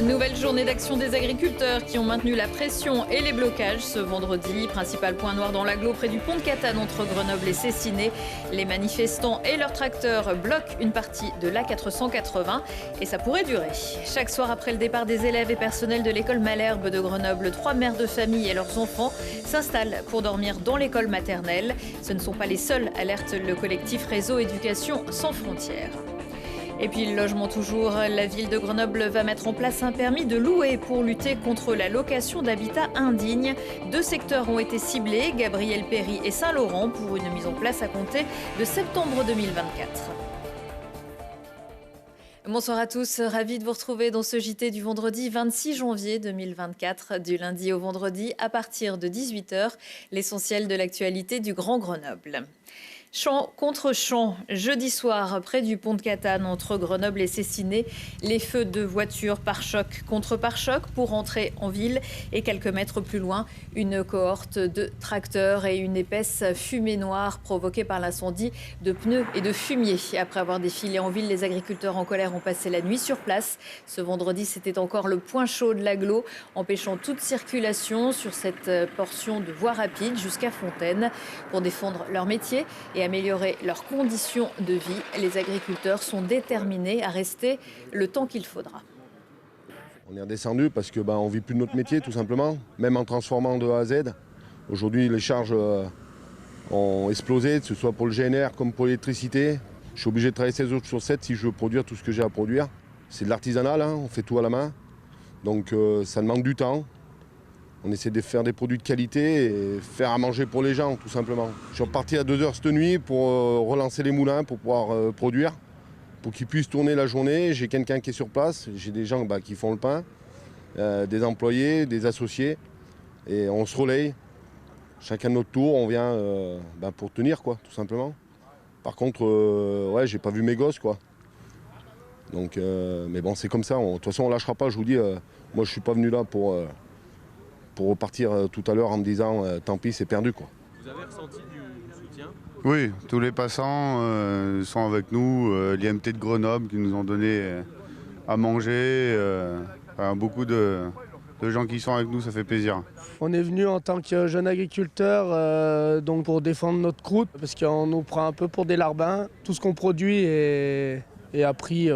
Nouvelle journée d'action des agriculteurs qui ont maintenu la pression et les blocages ce vendredi. Principal point noir dans l'agglo près du pont de Catane entre Grenoble et Cessiné. Les manifestants et leurs tracteurs bloquent une partie de l'A480 et ça pourrait durer. Chaque soir après le départ des élèves et personnels de l'école Malherbe de Grenoble, 3 mères de famille et leurs enfants s'installent pour dormir dans l'école maternelle. Ce ne sont pas les seuls, alerte le collectif Réseau Éducation sans frontières. Et puis le logement toujours, la ville de Grenoble va mettre en place un permis de louer pour lutter contre la location d'habitat indigne. 2 secteurs ont été ciblés, Gabriel-Péry et Saint-Laurent, pour une mise en place à compter de septembre 2024. Bonsoir à tous, ravi de vous retrouver dans ce JT du vendredi 26 janvier 2024, du lundi au vendredi à partir de 18h, l'essentiel de l'actualité du Grand Grenoble. Champ contre champ, jeudi soir, près du pont de Catane, entre Grenoble et Cessiné, les feux de voitures pare-choc contre pare-choc pour entrer en ville. Et quelques mètres plus loin, une cohorte de tracteurs et une épaisse fumée noire provoquée par l'incendie de pneus et de fumier. Après avoir défilé en ville, les agriculteurs en colère ont passé la nuit sur place. Ce vendredi, c'était encore le point chaud de l'agglo, empêchant toute circulation sur cette portion de voie rapide jusqu'à Fontaine. Pour défendre leur métier et améliorer leurs conditions de vie, les agriculteurs sont déterminés à rester le temps qu'il faudra. On est redescendu parce que on vit plus de notre métier tout simplement, même en transformant de A à Z. Aujourd'hui les charges ont explosé, que ce soit pour le GNR comme pour l'électricité. Je suis obligé de travailler 16 jours sur 7 si je veux produire tout ce que j'ai à produire. C'est de l'artisanal, on fait tout à la main, donc ça demande du temps. On essaie de faire des produits de qualité et faire à manger pour les gens, tout simplement. Je suis reparti à 2h cette nuit pour relancer les moulins, pour pouvoir produire, pour qu'ils puissent tourner la journée. J'ai quelqu'un qui est sur place, j'ai des gens qui font le pain, des employés, des associés. Et on se relaye. Chacun de notre tour, on vient pour tenir, quoi, tout simplement. Par contre, j'ai pas vu mes gosses, quoi. Donc, mais bon, c'est comme ça. De toute façon, on lâchera pas, je vous dis. Moi, je suis pas venu là pour repartir tout à l'heure en me disant tant pis, c'est perdu, quoi. Vous avez ressenti du soutien ? Oui, tous les passants sont avec nous. L'IMT de Grenoble qui nous ont donné à manger. Beaucoup de gens qui sont avec nous, ça fait plaisir. On est venu en tant que jeune agriculteur donc pour défendre notre croûte parce qu'on nous prend un peu pour des larbins. Tout ce qu'on produit est à prix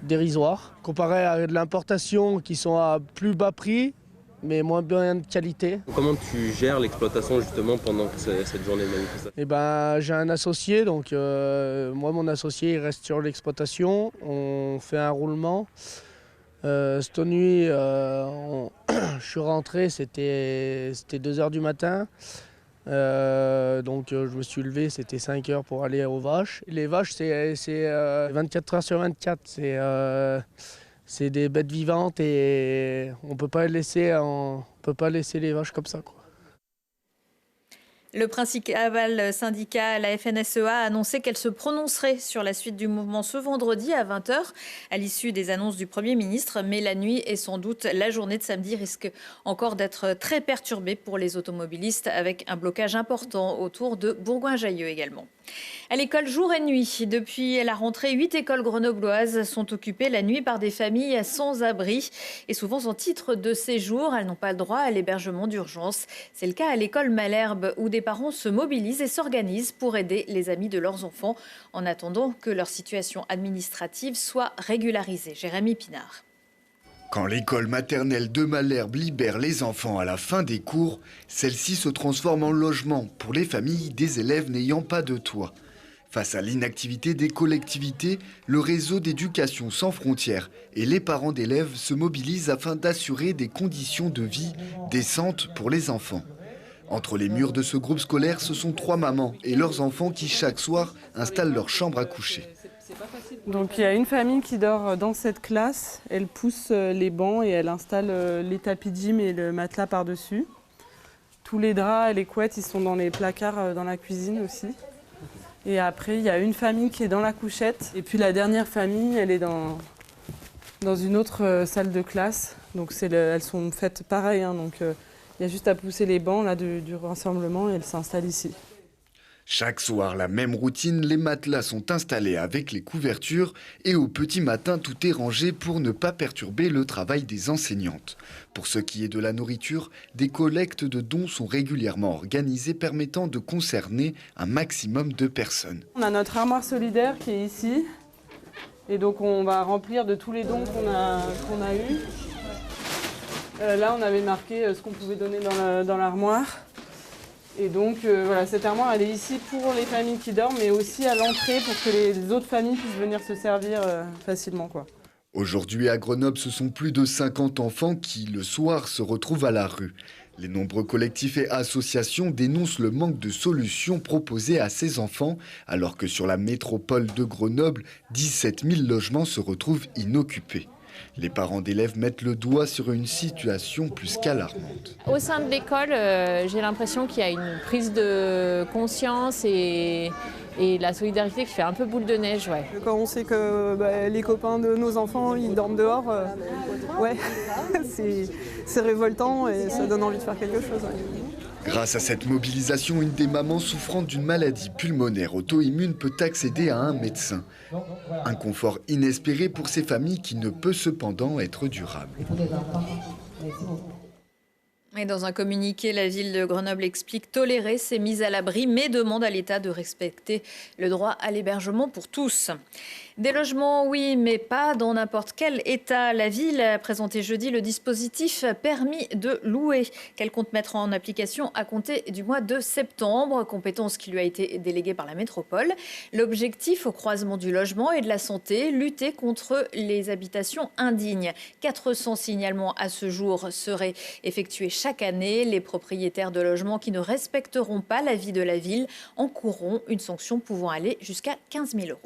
dérisoire. Comparé à de l'importation qui sont à plus bas prix, mais moins bien de qualité. Comment tu gères l'exploitation justement pendant cette journée de manifestation ? J'ai un associé, donc moi mon associé il reste sur l'exploitation, on fait un roulement. Cette nuit, je suis rentré, c'était 2h du matin. Donc je me suis levé, c'était 5h pour aller aux vaches. Les vaches c'est 24h sur 24, c'est des bêtes vivantes et on peut pas laisser les vaches comme ça, quoi. Le principal syndicat, la FNSEA, a annoncé qu'elle se prononcerait sur la suite du mouvement ce vendredi à 20h, à l'issue des annonces du Premier ministre. Mais la nuit et sans doute la journée de samedi risquent encore d'être très perturbée pour les automobilistes, avec un blocage important autour de Bourgoin-Jallieu également. À l'école jour et nuit, depuis la rentrée, 8 écoles grenobloises sont occupées la nuit par des familles sans abri et souvent sans titre de séjour. Elles n'ont pas le droit à l'hébergement d'urgence. C'est le cas à l'école Malherbe où des parents se mobilisent et s'organisent pour aider les amis de leurs enfants en attendant que leur situation administrative soit régularisée. Jérémy Pinard. Quand l'école maternelle de Malherbe libère les enfants à la fin des cours, celle-ci se transforme en logement pour les familles des élèves n'ayant pas de toit. Face à l'inactivité des collectivités, le réseau d'éducation sans frontières et les parents d'élèves se mobilisent afin d'assurer des conditions de vie décentes pour les enfants. Entre les murs de ce groupe scolaire, ce sont 3 mamans et leurs enfants qui chaque soir installent leur chambre à coucher. Donc il y a une famille qui dort dans cette classe, elle pousse les bancs et elle installe les tapis de gym et le matelas par-dessus. Tous les draps et les couettes, ils sont dans les placards dans la cuisine aussi. Et après, il y a une famille qui est dans la couchette. Et puis la dernière famille, elle est dans une autre salle de classe. Donc elles sont faites pareil, donc il y a juste à pousser les bancs là, du rassemblement et elles s'installent ici. Chaque soir, la même routine, les matelas sont installés avec les couvertures et au petit matin, tout est rangé pour ne pas perturber le travail des enseignantes. Pour ce qui est de la nourriture, des collectes de dons sont régulièrement organisées permettant de concerner un maximum de personnes. On a notre armoire solidaire qui est ici et donc on va remplir de tous les dons qu'on a eus. Là, on avait marqué ce qu'on pouvait donner dans l'armoire. Et donc, voilà, cette armoire, elle est ici pour les familles qui dorment, mais aussi à l'entrée pour que les autres familles puissent venir se servir facilement, quoi. Aujourd'hui, à Grenoble, ce sont plus de 50 enfants qui, le soir, se retrouvent à la rue. Les nombreux collectifs et associations dénoncent le manque de solutions proposées à ces enfants, alors que sur la métropole de Grenoble, 17 000 logements se retrouvent inoccupés. Les parents d'élèves mettent le doigt sur une situation plus qu'alarmante. Au sein de l'école, j'ai l'impression qu'il y a une prise de conscience et la solidarité qui fait un peu boule de neige. Ouais. Quand on sait que les copains de nos enfants, ils dorment dehors, ouais, c'est révoltant et ça donne envie de faire quelque chose. Ouais. Grâce à cette mobilisation, une des mamans souffrant d'une maladie pulmonaire auto-immune peut accéder à un médecin. Un confort inespéré pour ces familles qui ne peut cependant être durable. Et dans un communiqué, la ville de Grenoble explique tolérer ces mises à l'abri, mais demande à l'État de respecter le droit à l'hébergement pour tous. Des logements, oui, mais pas dans n'importe quel état. La ville a présenté jeudi le dispositif permis de louer qu'elle compte mettre en application à compter du mois de septembre, compétence qui lui a été déléguée par la métropole. L'objectif, au croisement du logement et de la santé, lutter contre les habitations indignes. 400 signalements à ce jour seraient effectués chaque année. Les propriétaires de logements qui ne respecteront pas l'avis de la ville encourront une sanction pouvant aller jusqu'à 15 000 €.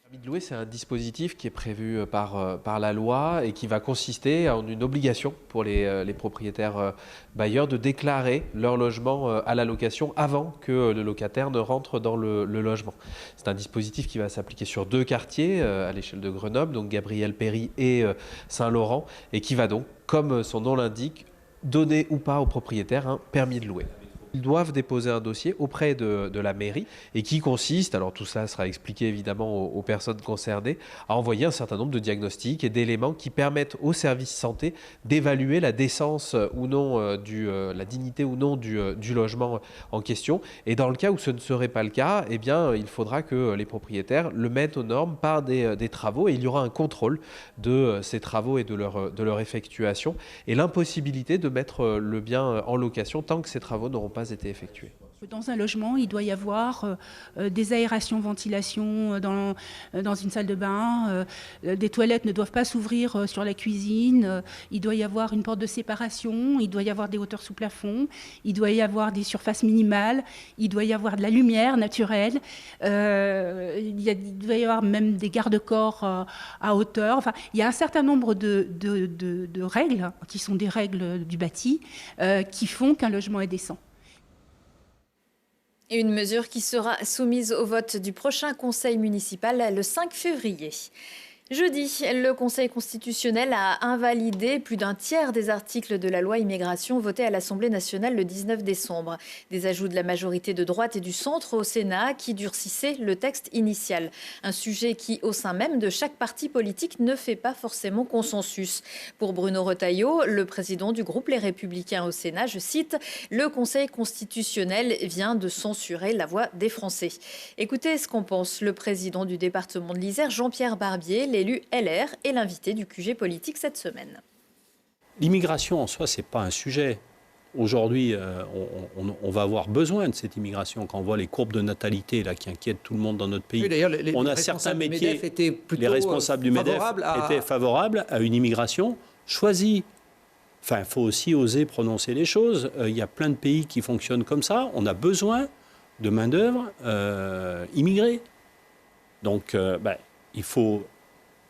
Le permis de louer, c'est un dispositif qui est prévu par la loi et qui va consister en une obligation pour les propriétaires bailleurs de déclarer leur logement à la location avant que le locataire ne rentre dans le logement. C'est un dispositif qui va s'appliquer sur 2 quartiers à l'échelle de Grenoble, donc Gabriel-Péri et Saint-Laurent, et qui va donc, comme son nom l'indique, donner ou pas aux propriétaires un permis de louer. Ils doivent déposer un dossier auprès de la mairie et qui consiste, alors tout ça sera expliqué évidemment aux personnes concernées, à envoyer un certain nombre de diagnostics et d'éléments qui permettent au service santé d'évaluer la décence ou non, la dignité ou non du logement en question. Et dans le cas où ce ne serait pas le cas, eh bien, il faudra que les propriétaires le mettent aux normes par des travaux et il y aura un contrôle de ces travaux et de leur effectuation et l'impossibilité de mettre le bien en location tant que ces travaux n'auront pas été effectués. Dans un logement, il doit y avoir des aérations, ventilation dans une salle de bain. Des toilettes ne doivent pas s'ouvrir sur la cuisine. Il doit y avoir une porte de séparation. Il doit y avoir des hauteurs sous plafond. Il doit y avoir des surfaces minimales. Il doit y avoir de la lumière naturelle. Il doit y avoir même des garde-corps à hauteur. Enfin, il y a un certain nombre de règles qui sont des règles du bâti qui font qu'un logement est décent. Et une mesure qui sera soumise au vote du prochain conseil municipal le 5 février. Jeudi, le Conseil constitutionnel a invalidé plus d'un tiers des articles de la loi immigration votée à l'Assemblée nationale le 19 décembre. Des ajouts de la majorité de droite et du centre au Sénat qui durcissaient le texte initial. Un sujet qui, au sein même de chaque parti politique, ne fait pas forcément consensus. Pour Bruno Retailleau, le président du groupe Les Républicains au Sénat, je cite, « Le Conseil constitutionnel vient de censurer la voix des Français ». Écoutez ce qu'en pense le président du département de l'Isère, Jean-Pierre Barbier, l'élu LR et l'invité du QG politique cette semaine. L'immigration en soi, ce n'est pas un sujet. Aujourd'hui, on va avoir besoin de cette immigration. Quand on voit les courbes de natalité là, qui inquiètent tout le monde dans notre pays, oui, on a certains métiers, les responsables du MEDEF étaient favorables à une immigration choisie. Enfin, il faut aussi oser prononcer les choses. Il y a plein de pays qui fonctionnent comme ça. On a besoin de main-d'œuvre immigrée. Donc, il faut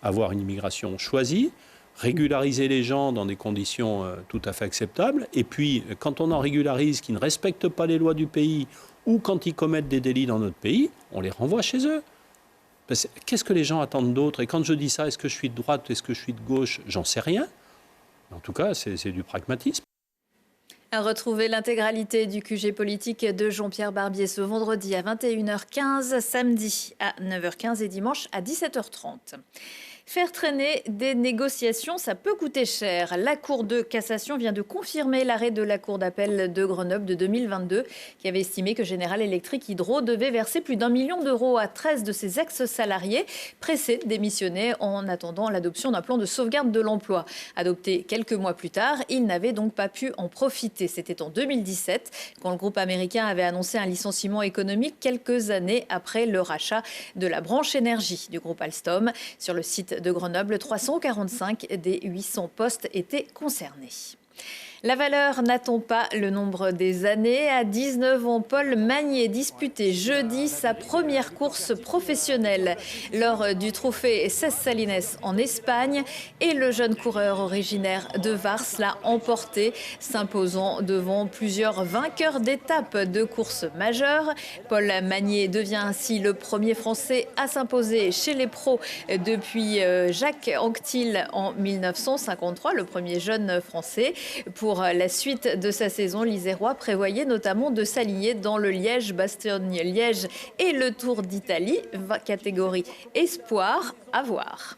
avoir une immigration choisie, régulariser les gens dans des conditions tout à fait acceptables. Et puis, quand on en régularise qui ne respectent pas les lois du pays ou quand ils commettent des délits dans notre pays, on les renvoie chez eux. Qu'est-ce que les gens attendent d'autre? Et quand je dis ça, est-ce que je suis de droite, est-ce que je suis de gauche? J'en sais rien. En tout cas, c'est du pragmatisme. Retrouvez l'intégralité du QG politique de Jean-Pierre Barbier ce vendredi à 21h15, samedi à 9h15 et dimanche à 17h30. Faire traîner des négociations, ça peut coûter cher. La Cour de cassation vient de confirmer l'arrêt de la Cour d'appel de Grenoble de 2022 qui avait estimé que General Electric Hydro devait verser plus d'1 million d'euros à 13 de ses ex-salariés pressés de démissionner en attendant l'adoption d'un plan de sauvegarde de l'emploi. Adopté quelques mois plus tard, il n'avait donc pas pu en profiter. C'était en 2017 quand le groupe américain avait annoncé un licenciement économique quelques années après le rachat de la branche énergie du groupe Alstom. Sur le site de Grenoble, 345 des 800 postes étaient concernés. La valeur n'attend pas le nombre des années. À 19 ans, Paul Magnier disputait jeudi sa première course professionnelle lors du trophée Cés Salines en Espagne. Et le jeune coureur originaire de Vars l'a emporté, s'imposant devant plusieurs vainqueurs d'étapes de courses majeures. Paul Magnier devient ainsi le premier Français à s'imposer chez les pros depuis Jacques Anquetil en 1953, le premier jeune Français. Pour la suite de sa saison, l'Isérois prévoyait notamment de s'aligner dans le Liège-Bastogne-Liège et le Tour d'Italie, catégorie espoir à voir.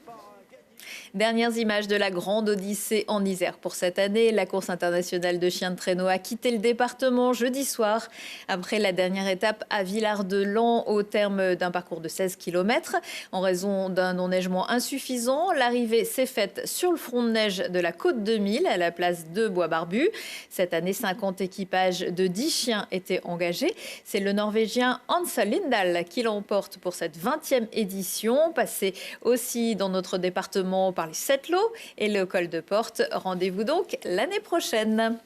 Dernières images de la grande Odyssée en Isère pour cette année. La course internationale de chiens de traîneau a quitté le département jeudi soir après la dernière étape à Villard-de-Lans au terme d'un parcours de 16 km. En raison d'un enneigement insuffisant, l'arrivée s'est faite sur le front de neige de la Côte 2000 à la place de Bois-Barbu. Cette année, 50 équipages de 10 chiens étaient engagés. C'est le Norvégien Hans Lindahl qui l'emporte pour cette 20e édition. Passé aussi dans notre département par les Sept-Lots et le col de Porte. Rendez-vous donc l'année prochaine.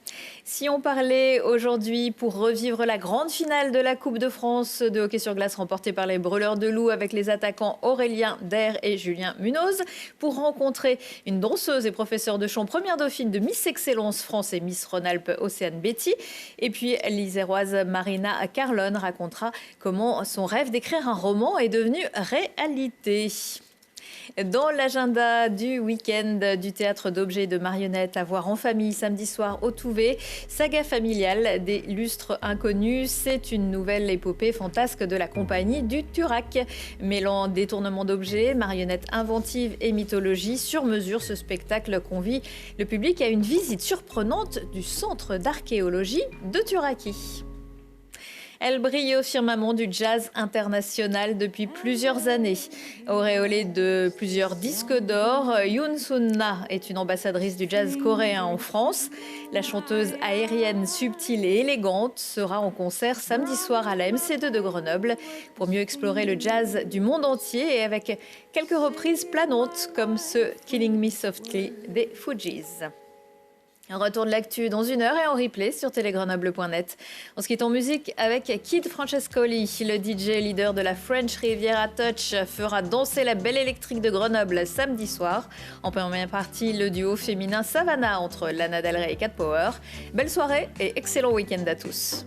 Si on parlait aujourd'hui pour revivre la grande finale de la Coupe de France de hockey sur glace remportée par les Brûleurs de Loup avec les attaquants Aurélien Der et Julien Munoz, pour rencontrer une danseuse et professeure de chant première dauphine de Miss Excellence France et Miss Rhône-Alpes Océane Betty. Et puis l'iséroise Marina Carlone racontera comment son rêve d'écrire un roman est devenu réalité. Dans l'agenda du week-end du théâtre d'objets et de marionnettes à voir en famille samedi soir au Touvet, saga familiale des lustres inconnus, c'est une nouvelle épopée fantasque de la compagnie du Turac. Mêlant détournement d'objets, marionnettes inventives et mythologie sur mesure, ce spectacle convie le public à une visite surprenante du centre d'archéologie de Turaki. Elle brille au firmament du jazz international depuis plusieurs années. Auréolée de plusieurs disques d'or, Yoon Sun-na est une ambassadrice du jazz coréen en France. La chanteuse aérienne, subtile et élégante sera en concert samedi soir à la MC2 de Grenoble pour mieux explorer le jazz du monde entier et avec quelques reprises planantes comme ce Killing Me Softly des Fugees. Un retour de l'actu dans 1 heure et en replay sur télégrenoble.net. On se quitte en musique avec Kid Francescoli. Le DJ leader de la French Riviera Touch fera danser la Belle Électrique de Grenoble samedi soir. En première partie, le duo féminin Savannah entre Lana Del Rey et Cat Power. Belle soirée et excellent week-end à tous.